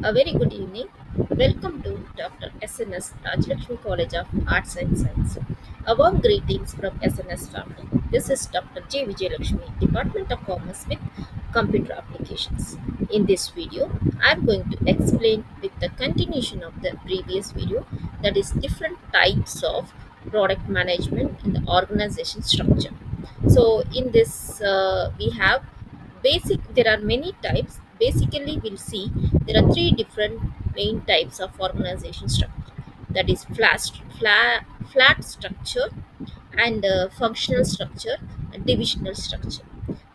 A very good evening. Welcome to Dr. SNS Rajlakshmi College of Arts and Science. A warm greetings from SNS family. This is Dr. J. Vijayalakshmi, Department of Commerce with Computer Applications. In this video, I am going to explain with the continuation of the previous video, that is different types of product management in the organization structure. So in this, we have basic. There are many types. Basically, we'll see there are three different main types of organization structure. That is flat structure, and functional structure, and divisional structure.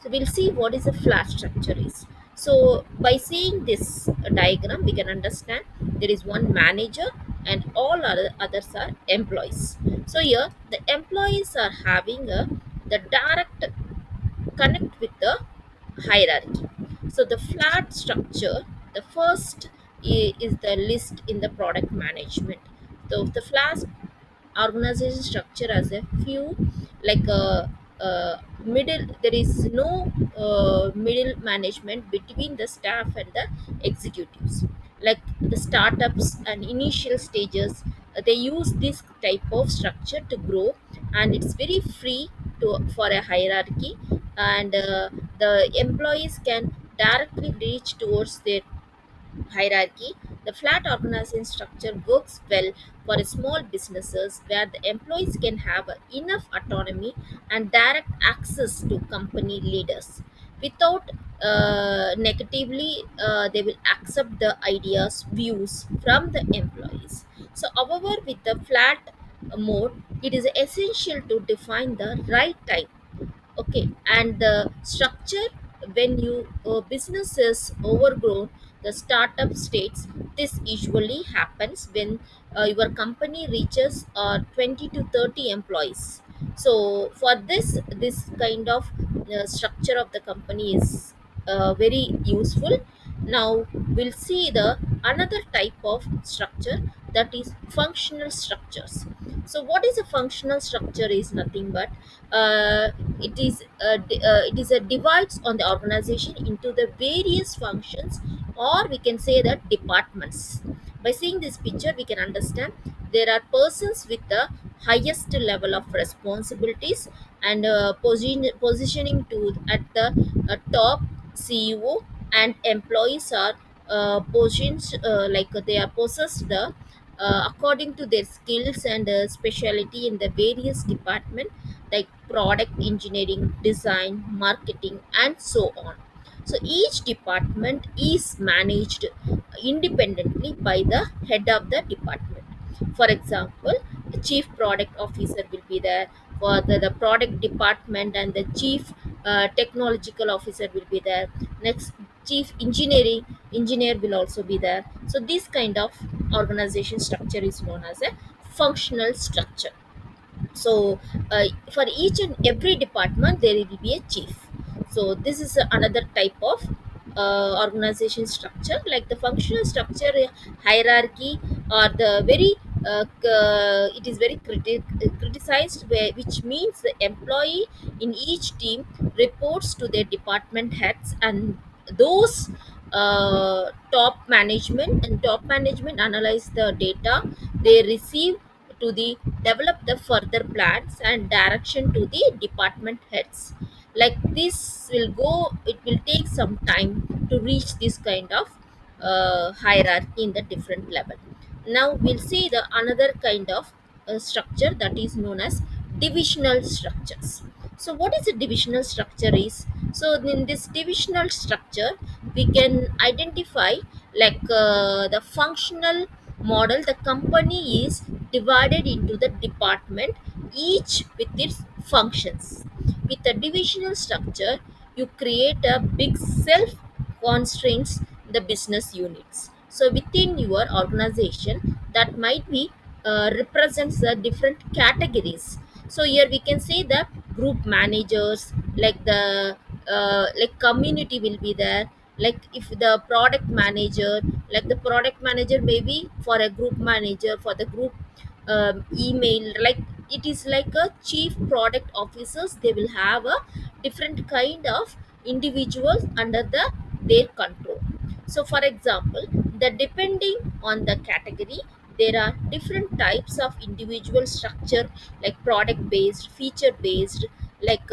So we'll see what is a flat structure is. So by seeing this diagram, we can understand there is one manager and all others are employees. So here the employees are having the direct connect with the hierarchy. So the flat structure, the first is the list in the product management. So the flat organization structure has a few, like middle. There is no middle management between the staff and the executives. Like the startups and initial stages, they use this type of structure to grow, and it's very free to for a hierarchy, and the employees can directly reach towards their hierarchy. The flat organization structure works well for small businesses where the employees can have enough autonomy and direct access to company leaders. Without negatively, they will accept the ideas, views from the employees. So, however, with the flat mode, it is essential to define the right type. Okay, and the structure, when you business is overgrown the startup states, this usually happens when your company reaches 20 to 30 employees. So for this kind of structure of the company is very useful. Now we'll see the another type of structure, that is functional structures. So what is a functional structure is nothing but uh, it is a divides on the organization into the various functions, or we can say that departments. By seeing this picture we can understand there are persons with the highest level of responsibilities, and positioning to at the top, CEO, and employees are positions, like they are possessed according to their skills and specialty in the various department, like product engineering, design, marketing, and so on. So each department is managed independently by the head of the department. For example, the chief product officer will be there for the product department, and the chief technological officer will be there. Next, chief engineering engineer will also be there. So this kind of organization structure is known as a functional structure. So for each and every department there will be a chief. So this is another type of organization structure. Like the functional structure, hierarchy, or the very it is very criticized, which means the employee in each team reports to their department heads, and those top management analyze the data they receive to the develop the further plans and direction to the department heads. Like this will go, it will take some time to reach this kind of hierarchy in the different level. Now we'll see the another kind of structure, that is known as divisional structures. So what is a divisional structure is, so in this divisional structure we can identify, like the functional model, the company is divided into the department, each with its functions. With a divisional structure you create a big self constraints the business units. So within your organization, that might be represents the different categories. So here we can say the group managers, like the like community will be there. Like if the product manager, like the product manager maybe for a group manager for the group email, like it is like a chief product officers, they will have a different kind of individuals under their control. So for example, the depending on the category, there are different types of individual structure, like product based, feature based, like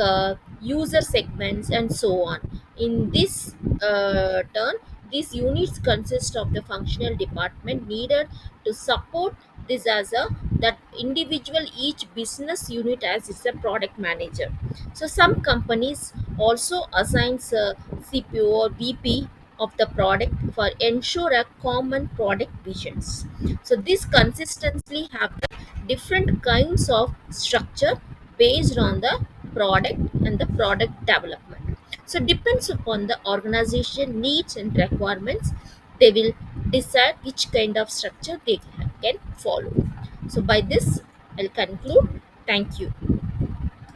user segments, and so on. In this turn, these units consist of the functional department needed to support this as a that individual each business unit as is a product manager. So some companies also assigns a CPO or VP of the product for ensure a common product visions. So this consistently have the different kinds of structure based on the product and the product development. So depends upon the organization needs and requirements, they will decide which kind of structure they can follow. So by this I'll conclude. Thank you.